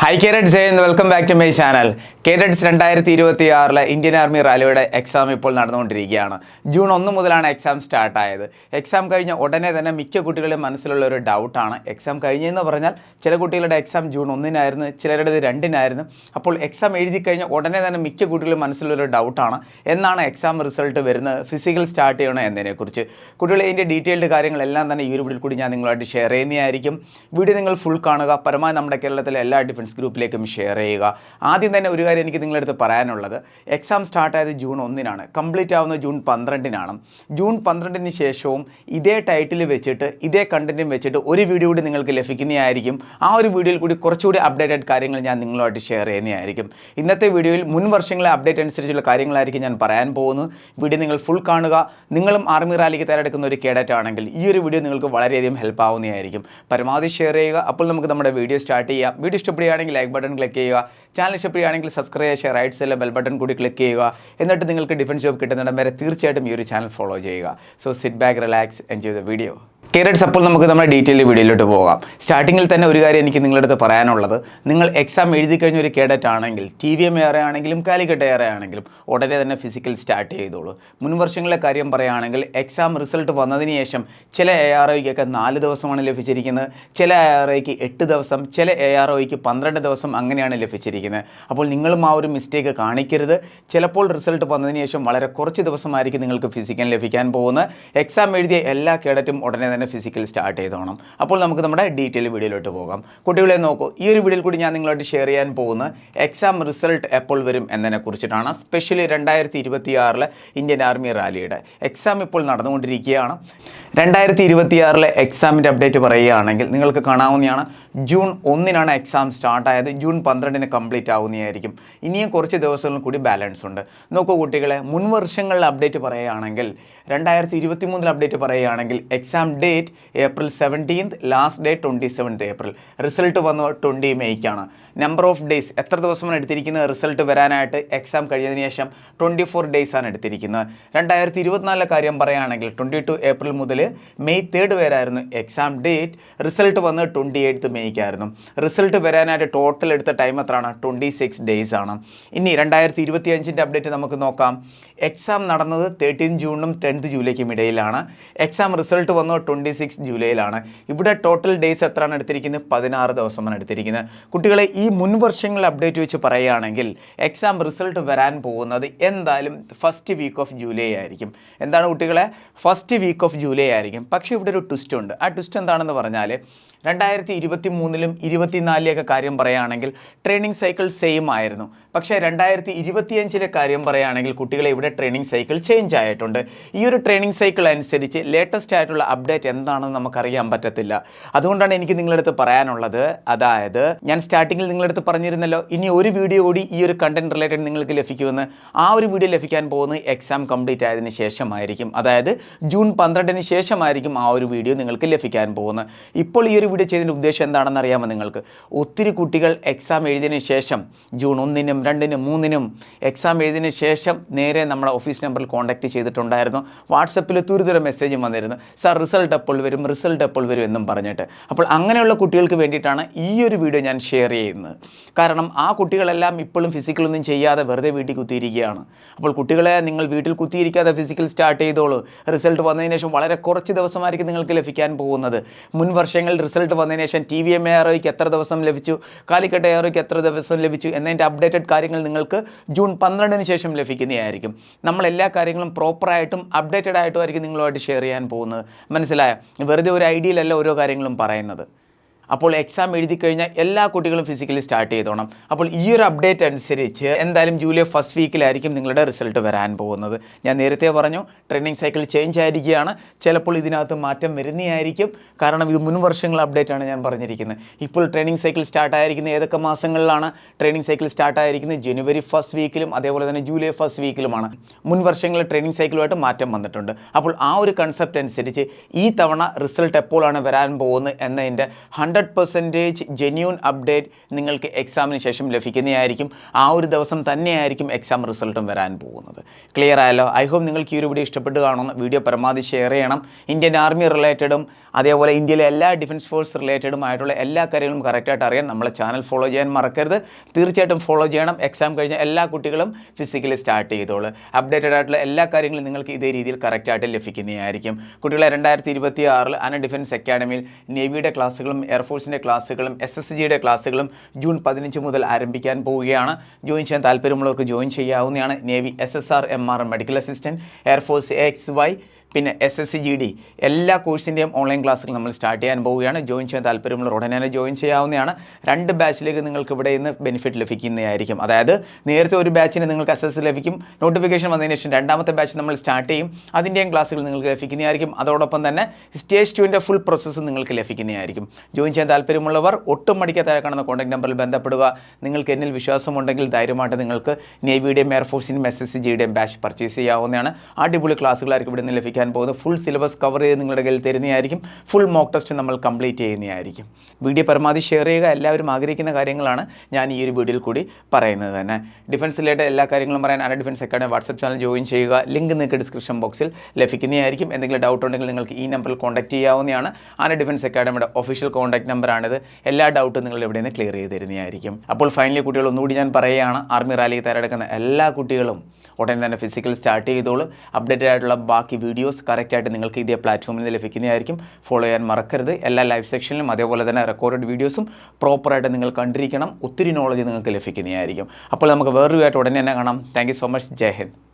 High cadets and welcome back to my channel. Cadets 2026 Indian army റാലിയുടെ exam ഇപ്പോൾ നടന്നുകൊണ്ടിരിക്കുകയാണ്. June 1 മുതലാണ് exam സ്റ്റാർട്ടായത്. Exam കഴിഞ്ഞ ഉടനെ തന്നെ മിക്ക കുട്ടികളുടെ മനസ്സിലുള്ള ഒരു ഡൗട്ടാണ്, എക്സാം കഴിഞ്ഞെന്ന് പറഞ്ഞാൽ ചില കുട്ടികളുടെ എക്സാം ജൂൺ 1-നായിരുന്നു, ചിലരുടേത് 2-നായിരുന്നു. അപ്പോൾ എക്സാം എഴുതി കഴിഞ്ഞ ഉടനെ തന്നെ മിക്ക കുട്ടികളുടെ മനസ്സിലുള്ളൊരു ഡൗട്ടാണ്, എന്നാണ് എക്സാം റിസൾട്ട് വരുന്നത്, ഫിസിക്കൽ സ്റ്റാർട്ട് ചെയ്യണോ എന്നതിനെക്കുറിച്ച്. കുട്ടികളെ ഇതിൻ്റെ ഡീറ്റെയിൽഡ് കാര്യങ്ങളെല്ലാം തന്നെ ഈ ഒരു വീഡിയോയിൽ കൂടി ഞാൻ നിങ്ങളുമായിട്ട് ഷെയർ ചെയ്യുന്നതായിരിക്കും. വീഡിയോ നിങ്ങൾ ഫുൾ കാണുക, പരമാവധി നമ്മുടെ കേരളത്തിലെ എല്ലാ ഡിഫൻസ് ഗ്രൂപ്പിലേക്കും ഷെയർ ചെയ്യുക. ആദ്യം തന്നെ ഒരു കാര്യം എനിക്ക് നിങ്ങളുടെ അടുത്ത് പറയാനുള്ളത്, എക്സാം സ്റ്റാർട്ടായത് ജൂൺ 1-നാണ്, കംപ്ലീറ്റ് ആവുന്നത് ജൂൺ 12-നാണ്. ജൂൺ 12-ന് ശേഷവും ഇതേ ടൈറ്റിൽ വെച്ചിട്ട് ഇതേ കണ്ടന്റും വെച്ചിട്ട് ഒരു വീഡിയോ കൂടി നിങ്ങൾക്ക് ലഭിക്കുന്നതായിരിക്കും. ആ ഒരു വീഡിയോയിൽ കൂടി കുറച്ചുകൂടി അപ്ഡേറ്റഡ് കാര്യങ്ങൾ ഞാൻ നിങ്ങളുമായിട്ട് ഷെയർ ചെയ്യുന്നതായിരിക്കും. ഇന്നത്തെ വീഡിയോയിൽ മുൻ വർഷങ്ങളെ അപ്ഡേറ്റ് അനുസരിച്ചുള്ള കാര്യങ്ങളായിരിക്കും ഞാൻ പറയാൻ പോകുന്നത്. വീഡിയോ നിങ്ങൾ ഫുൾ കാണുക. നിങ്ങളും ആർമി റാലിക്ക് തയ്യാറെടുക്കുന്ന ഒരു കേഡറ്റ് ആണെങ്കിൽ ഈ ഒരു വീഡിയോ നിങ്ങൾക്ക് വളരെയധികം ഹെൽപ്പ് ആവുന്നതായിരിക്കും. പരമാവധി ഷെയർ ചെയ്യുക. അപ്പോൾ നമുക്ക് നമ്മുടെ വീഡിയോ സ്റ്റാർട്ട് ചെയ്യാം. വീഡിയോ ഇഷ്ടപ്പെടുകയാണെങ്കിൽ ലൈക്ക് ബട്ടൺ ക്ലിക്ക് ചെയ്യുക. ചാനൽ ഇഷ്ടപ്പെടുകയാണെങ്കിൽ സബ്സ്ക്രൈബ് ചെയ്യുക. റൈറ്റ് സൈഡിലെ ബെൽ ബട്ടൺ കൂടി ക്ലിക്ക് ചെയ്യുക. എന്നിട്ട് നിങ്ങൾക്ക് ഡിഫൻസ് ജോബ് കിട്ടുന്നിടം വരെ തീർച്ചയായിട്ടും ഈ ഒരു ചാനൽ ഫോളോ ചെയ്യുക. So sit back, relax, enjoy the video. Cadets, അപ്പോൾ നമുക്ക് നമ്മുടെ ഡീറ്റെയിൽ വീഡിയോയിലോട്ട് പോകാം. സ്റ്റാർട്ടിങ്ങിൽ തന്നെ ഒരു കാര്യം എനിക്ക് നിങ്ങളുടെ അടുത്ത് പറയാനുള്ളത്, നിങ്ങൾ എക്സാം എഴുതി കഴിഞ്ഞ ഒരു കേഡറ്റ് ആണെങ്കിൽ, TVM ARA ആണെങ്കിലും കാലിക്കറ്റ് ARA ആണെങ്കിലും ഉടനെ തന്നെ ഫിസിക്കൽ സ്റ്റാർട്ട് ചെയ്തോളൂ. മുൻ വർഷങ്ങളിലെ കാര്യം പറയുകയാണെങ്കിൽ എക്സാം റിസൾട്ട് വന്നതിന് ശേഷം ചില AROയ്ക്കൊക്കെ 4 ദിവസമാണ് ലഭിച്ചിരിക്കുന്നത്, ചില AROയ്ക്ക് 8 ദിവസം, ചില AROയ്ക്ക് 12 ദിവസം, അങ്ങനെയാണ് ലഭിച്ചിരിക്കുന്നത്. അപ്പോൾ നിങ്ങളും ആ ഒരു മിസ്റ്റേക്ക് കാണിക്കരുത്. ചിലപ്പോൾ റിസൾട്ട് വന്നതിന് ശേഷം വളരെ കുറച്ച് ദിവസമായിരിക്കും നിങ്ങൾക്ക് ഫിസിക്കൽ ലഭിക്കാൻ പോകുന്നത്. എക്സാം എഴുതിയ എല്ലാ കേഡറ്റും ഉടനെ തന്നെ ഫിസിക്കൽ സ്റ്റാർട്ട് ചെയ്തോണം. അപ്പോൾ നമുക്ക് നമ്മുടെ ഡീറ്റെയിൽ വീഡിയോയിലോട്ട് പോകാം. കുട്ടികളെ നോക്കൂ, ഈ ഒരു വീഡിയോയിൽ കൂടി ഞാൻ നിങ്ങളോട് ഷെയർ ചെയ്യാൻ പോകുന്നത് എക്സാം റിസൾട്ട് എപ്പോൾ വരും എന്നതിനെ കുറിച്ചിട്ടാണ്. സ്പെഷ്യലി 2026 ഇന്ത്യൻ ആർമി റാലിയുടെ എക്സാം ഇപ്പോൾ നടന്നുകൊണ്ടിരിക്കുകയാണ്. 2026 എക്സാമിൻ്റെ അപ്ഡേറ്റ് പറയുകയാണെങ്കിൽ നിങ്ങൾക്ക് കാണാവുന്നതാണ്, ജൂൺ 1-നാണ് എക്സാം സ്റ്റാർട്ടായത്. ജൂൺ 12-ന് കംപ്ലീറ്റ് ആവുന്നതായിരിക്കും. ഇനിയും കുറച്ച് ദിവസങ്ങൾ കൂടി ബാലൻസ് ഉണ്ട്. നോക്കൂ കുട്ടികളെ, മുൻ വർഷങ്ങളിലെ അപ്ഡേറ്റ് പറയുകയാണെങ്കിൽ 2023 അപ്ഡേറ്റ് പറയുകയാണെങ്കിൽ exam date April 17, last date 27 April, result വന്നത് 20 Mayക്കാണ്. നമ്പർ ഓഫ് ഡേയ്സ്, എത്ര ദിവസമാണ് എടുത്തിരിക്കുന്നത് റിസൾട്ട് വരാനായിട്ട്? എക്സാം കഴിഞ്ഞതിന് ശേഷം 24 days ആണ് എടുത്തിരിക്കുന്നത്. 2024 കാര്യം പറയുകയാണെങ്കിൽ 22 April മുതൽ May 3 വരെയായിരുന്നു എക്സാം ഡേറ്റ്. റിസൾട്ട് വന്നത് 28 Mayക്കായിരുന്നു. റിസൾട്ട് വരാനായിട്ട് ടോട്ടൽ എടുത്ത ടൈം എത്രയാണ്? 26 days ആണ്. ഇനി 2025 അപ്ഡേറ്റ് നമുക്ക് നോക്കാം. എക്സാം നടന്നത് 13 ജൂണിനും 10 ജൂലൈക്കും ഇടയിലാണ്. എക്സാം റിസൾട്ട് വന്നത് 26 ജൂലൈയിലാണ്. ഇവിടെ ടോട്ടൽ ഡേയ്സ് എത്രയാണ് എടുത്തിരിക്കുന്നത്? 16 ദിവസമാണ് എടുത്തിരിക്കുന്നത്. കുട്ടികളെ, ഈ മുൻ വർഷങ്ങളിൽ അപ്ഡേറ്റ് വെച്ച് പറയുകയാണെങ്കിൽ എക്സാം റിസൾട്ട് വരാൻ പോകുന്നത് എന്തായാലും ഫസ്റ്റ് വീക്ക് ഓഫ് ജൂലൈ ആയിരിക്കും. എന്താണ് കുട്ടികളെ? ഫസ്റ്റ് വീക്ക് ഓഫ് ജൂലൈ ആയിരിക്കും. പക്ഷേ ഇവിടെ ഒരു ട്വിസ്റ്റ് ഉണ്ട്. ആ ട്വിസ്റ്റ് എന്താണെന്ന് പറഞ്ഞാൽ 2023-ലും 24-ലെയൊക്കെ കാര്യം പറയുകയാണെങ്കിൽ ട്രെയിനിങ് സൈക്കിൾ സെയിം ആയിരുന്നു. പക്ഷേ 2025-ലെ കാര്യം പറയുകയാണെങ്കിൽ കുട്ടികളെ ഇവിടെ ട്രെയിനിങ് സൈക്കിൾ ചേഞ്ച് ആയിട്ടുണ്ട്. ഈ ഒരു ട്രെയിനിങ് സൈക്കിൾ അനുസരിച്ച് ലേറ്റസ്റ്റ് ആയിട്ടുള്ള അപ്ഡേറ്റ് എന്താണെന്ന് നമുക്കറിയാൻ പറ്റത്തില്ല. അതുകൊണ്ടാണ് എനിക്ക് നിങ്ങളടുത്ത് പറയാനുള്ളത്, അതായത് ഞാൻ സ്റ്റാർട്ടിങ്ങിൽ നിങ്ങളടുത്ത് പറഞ്ഞിരുന്നല്ലോ, ഇനി ഒരു വീഡിയോ കൂടി ഈ ഒരു കണ്ടന്റ് റിലേറ്റഡ് നിങ്ങൾക്ക് ലഭിക്കുമെന്ന്. ആ ഒരു വീഡിയോ ലഭിക്കാൻ പോകുന്നത് എക്സാം കംപ്ലീറ്റ് ആയതിനു ശേഷമായിരിക്കും. അതായത് ജൂൺ 12-ന് ശേഷമായിരിക്കും ആ ഒരു വീഡിയോ നിങ്ങൾക്ക് ലഭിക്കാൻ പോകുന്നത്. ഇപ്പോൾ ഈ ഒരു വീഡിയോ ചെയ്തതിൻ്റെ ഉദ്ദേശം എന്താണെന്ന് അറിയാമോ നിങ്ങൾക്ക്? ഒത്തിരി കുട്ടികൾ എക്സാം എഴുതിയതിന് ശേഷം ജൂൺ 1-നും 2-നും 3-നും എക്സാം എഴുതിയതിന് ശേഷം നേരെ നമ്മുടെ ഓഫീസ് നമ്പറിൽ കോൺടാക്റ്റ് ചെയ്തിട്ടുണ്ടായിരുന്നു. വാട്സപ്പിൽ തുരുതുര മെസ്സേജും വന്നിരുന്നു, സാർ റിസൾട്ട് എപ്പോൾ വരും, റിസൾട്ട് എപ്പോൾ വരും എന്നും പറഞ്ഞിട്ട്. അപ്പോൾ അങ്ങനെയുള്ള കുട്ടികൾക്ക് വേണ്ടിയിട്ടാണ് ഈ ഒരു വീഡിയോ ഞാൻ ഷെയർ ചെയ്യുന്നത്. കാരണം ആ കുട്ടികളെല്ലാം ഇപ്പോഴും ഫിസിക്കലൊന്നും ചെയ്യാതെ വെറുതെ വീട്ടിൽ കുത്തിയിരിക്കുകയാണ്. അപ്പോൾ കുട്ടികളെ, നിങ്ങൾ വീട്ടിൽ കുത്തിയിരിക്കാതെ ഫിസിക്കൽ സ്റ്റാർട്ട് ചെയ്തോളൂ. റിസൾട്ട് വന്നതിന് ശേഷം വളരെ കുറച്ച് ദിവസമായിരിക്കും നിങ്ങൾക്ക് ലഭിക്കാൻ പോകുന്നത്. മുൻ വർഷങ്ങളിൽ റിസൾട്ട് വന്നതിന് ശേഷം TVM AROയ്ക്ക് എത്ര ദിവസം ലഭിച്ചു, കാലിക്കറ്റ് AROയ്ക്ക് എത്ര ദിവസം ലഭിച്ചു എന്നതിൻ്റെ അപ്ഡേറ്റഡ് കാര്യങ്ങൾ നിങ്ങൾക്ക് ജൂൺ 12-ന് ശേഷം ലഭിക്കുന്നതായിരിക്കും. നമ്മൾ എല്ലാ കാര്യങ്ങളും പ്രോപ്പറായിട്ടും അപ്ഡേറ്റഡ് ആയിട്ടും ആയിരിക്കും നിങ്ങളുമായിട്ട് ഷെയർ ചെയ്യാൻ പോകുന്നത്. മനസ്സിലായോ? വെറുതെ ഒരു ഐഡിയയിലല്ല ഓരോ കാര്യങ്ങളും പറയുന്നത്. അപ്പോൾ എക്സാം എഴുതി കഴിഞ്ഞാൽ എല്ലാ കുട്ടികളും ഫിസിക്കലി സ്റ്റാർട്ട് ചെയ്തോണം. അപ്പോൾ ഈ ഒരു അപ്ഡേറ്റ് അനുസരിച്ച് എന്തായാലും ജൂലൈ ഫസ്റ്റ് വീക്കിലായിരിക്കും നിങ്ങളുടെ റിസൾട്ട് വരാൻ പോകുന്നത്. ഞാൻ നേരത്തെ പറഞ്ഞു, ട്രെയിനിങ് സൈക്കിൾ ചേഞ്ച് ആയിരിക്കുകയാണ്. ചിലപ്പോൾ ഇതിനകത്ത് മാറ്റം വരുന്നതായിരിക്കും. കാരണം ഇത് മുൻ വർഷങ്ങൾ അപ്ഡേറ്റ് ആണ് ഞാൻ പറഞ്ഞിരിക്കുന്നത്. ഇപ്പോൾ ട്രെയിനിങ് സൈക്കിൾ സ്റ്റാർട്ട് ആയിരിക്കുന്നത് ഏതൊക്കെ മാസങ്ങളിലാണ്? ട്രെയിനിങ് സൈക്കിൾ സ്റ്റാർട്ട് ആയിരിക്കുന്നത് ജനുവരി ഫസ്റ്റ് വീക്കിലും അതേപോലെ തന്നെ ജൂലൈ ഫസ്റ്റ് വീക്കിലുമാണ്. മുൻ വർഷങ്ങളിൽ ട്രെയിനിങ് സൈക്കിളുമായിട്ട് മാറ്റം വന്നിട്ടുണ്ട്. അപ്പോൾ ആ ഒരു കൺസെപ്റ്റ് അനുസരിച്ച് ഈ തവണ റിസൾട്ട് എപ്പോഴാണ് വരാൻ പോകുന്നത് എന്നതിൻ്റെ 100 100% ജെന്യൂൻ അപ്ഡേറ്റ് നിങ്ങൾക്ക് എക്സാമിന് ശേഷം ലഭിക്കുന്നതായിരിക്കും. ആ ഒരു ദിവസം തന്നെയായിരിക്കും എക്സാം റിസൾട്ടും വരാൻ പോകുന്നത്. ക്ലിയർ ആയല്ലോ? ഐ ഹോപ്പ് നിങ്ങൾക്ക് ഈ ഒരു വീഡിയോ ഇഷ്ടപ്പെട്ട് കാണുമെന്ന്. വീഡിയോ പരമാവധി ഷെയർ ചെയ്യണം. ഇന്ത്യൻ ആർമി റിലേറ്റഡും അതേപോലെ ഇന്ത്യയിലെ എല്ലാ ഡിഫൻസ് ഫോഴ്സ് റിലേറ്റഡും ആയിട്ടുള്ള എല്ലാ കാര്യങ്ങളും കറക്റ്റായിട്ട് അറിയാൻ നമ്മളെ ചാനൽ ഫോളോ ചെയ്യാൻ മറക്കരുത്. തീർച്ചയായിട്ടും ഫോളോ ചെയ്യണം. എക്സാം കഴിഞ്ഞ എല്ലാ കുട്ടികളും ഫിസിക്കലി സ്റ്റാർട്ട് ചെയ്തോളൂ. അപ്ഡേറ്റഡ് ആയിട്ടുള്ള എല്ലാ കാര്യങ്ങളും നിങ്ങൾക്ക് ഇതേ രീതിയിൽ കറക്റ്റായിട്ട് ലഭിക്കുന്നതായിരിക്കും. കുട്ടികളെ 2026 അന ഡിഫൻസ് അക്കാഡമിയിൽ നേവിയുടെ ക്ലാസ്സുകളും എയർഫോഴ്സിൻ്റെ ക്ലാസ്സുകളും SSGയുടെ ക്ലാസ്സുകളും ജൂൺ 15 മുതൽ ആരംഭിക്കാൻ പോവുകയാണ്. ജോയിൻ ചെയ്യാൻ താല്പര്യമുള്ളവർക്ക് ജോയിൻ ചെയ്യാവുന്നതാണ്. Navy SSR MR medical assistant, air force XY, പിന്നെ SSGD എല്ലാ കോഴ്സിൻ്റെയും ഓൺലൈൻ ക്ലാസ്സുകൾ നമ്മൾ സ്റ്റാർട്ട് ചെയ്യാൻ പോവുകയാണ്. ജോയിൻ ചെയ്യാൻ താല്പര്യമുള്ള ഉടനെ തന്നെ ജോയിൻ ചെയ്യാവുന്നതാണ്. 2 ബാച്ചിലേക്ക് നിങ്ങൾക്ക് ഇവിടെ നിന്ന് ബെനിഫിറ്റ് ലഭിക്കുന്നതായിരിക്കും. അതായത് നേരത്തെ ഒരു ബാച്ചിന് നിങ്ങൾക്ക് SS ലഭിക്കും. നോട്ടിഫിക്കേഷൻ വന്നതിന് ശേഷം രണ്ടാമത്തെ ബാച്ച് നമ്മൾ സ്റ്റാർട്ട് ചെയ്യും. അതിൻ്റെയും ക്ലാസ്സുകൾ നിങ്ങൾക്ക് ലഭിക്കുന്നതായിരിക്കും. അതോടൊപ്പം തന്നെ സ്റ്റേജ് 2ൻ്റെ ഫുൾ പ്രോസസ്സ് നിങ്ങൾക്ക് ലഭിക്കുന്നതായിരിക്കും. ജോയിൻ ചെയ്യാൻ താല്പര്യമുള്ളവർ ഒട്ടും മടിക്കാത്ത കാണുന്ന കോൺടാക്ട് നമ്പറിൽ ബന്ധപ്പെടുക. നിങ്ങൾക്ക് എന്നിൽ വിശ്വാസമുണ്ടെങ്കിൽ ധൈര്യമായിട്ട് നിങ്ങൾക്ക് നേവിയുടെയും എയർഫോഴ്സിൻ്റെയും SSGയുടെയും ബാച്ച് പർച്ചേസ് ചെയ്യാവുന്നതാണ്. അടിപൊളി ക്ലാസ്സുകളായിരിക്കും ഇവിടെ നിന്ന് ലഭിക്കാൻ പോകുന്നത്. ഫുൾ സിലബസ് കവർ ചെയ്ത് നിങ്ങളുടെ കയ്യിൽ തരുന്നതായിരിക്കും. ഫുൾ മോക്ക് ടെസ്റ്റ് നമ്മൾ കംപ്ലീറ്റ് ചെയ്യുന്നതായിരിക്കും. വീഡിയോ പരമാവധി ഷെയർ ചെയ്യുക. എല്ലാവരും ആഗ്രഹിക്കുന്ന കാര്യങ്ങളാണ് ഞാൻ ഈ ഒരു വീഡിയോയിൽ കൂടി പറയുന്നത് തന്നെ. ഡിഫൻസ് റിലേറ്റഡ് എല്ലാ കാര്യങ്ങളും പറയാൻ അന defence academy WhatsApp channel join ചെയ്യുക. ലിങ്ക് നിങ്ങൾക്ക് ഡിസ്ക്രിപ്ഷൻ ബോക്സിൽ ലഭിക്കുന്നതായിരിക്കും. എന്തെങ്കിലും ഡൗട്ട് ഉണ്ടെങ്കിൽ നിങ്ങൾക്ക് ഈ നമ്പറിൽ കോൺടാക്ട് ചെയ്യാവുന്നതാണ്. അന ഡിഫൻസ് അക്കാഡമിയുടെ ഒഫീഷ്യൽ കോൺടാക്ട് നമ്പറാണിത്. എല്ലാ ഡൗട്ടും നിങ്ങൾ ഇവിടെ നിന്ന് ക്ലിയർ ചെയ്ത് തരുന്നതായിരിക്കും. അപ്പോൾ ഫൈനലി കുട്ടികൾ ഒന്നുകൂടി ഞാൻ പറയുകയാണ്, ആർമി റാലിക്ക് തയ്യാറെടുക്കുന്ന എല്ലാ കുട്ടികളും ഉടനെ തന്നെ ഫിസിക്കൽ സ്റ്റാർട്ട് ചെയ്തോളൂ. അപ്ഡേറ്റഡ് ആയിട്ടുള്ള ബാക്കി വീഡിയോസ് കറക്റ്റായിട്ട് നിങ്ങൾക്ക് ഇതേ പ്ലാറ്റ്ഫോമിൽ നിന്ന് ലഭിക്കുന്നതായിരിക്കും. ഫോളോ ചെയ്യാൻ മറക്കരുത്. എല്ലാ ലൈവ് സെക്ഷനിലും അതേപോലെ തന്നെ റെക്കോർഡഡ് വീഡിയോസും പ്രോപ്പറായിട്ട് നിങ്ങൾ കണ്ടിരിക്കണം. ഒത്തിരി നോളജ് നിങ്ങൾക്ക് ലഭിക്കുന്നതായിരിക്കും. അപ്പോൾ നമുക്ക് വേറൊരു ആയിട്ട് ഉടനെ തന്നെ കാണാം. Thank you so much. Jai Hind.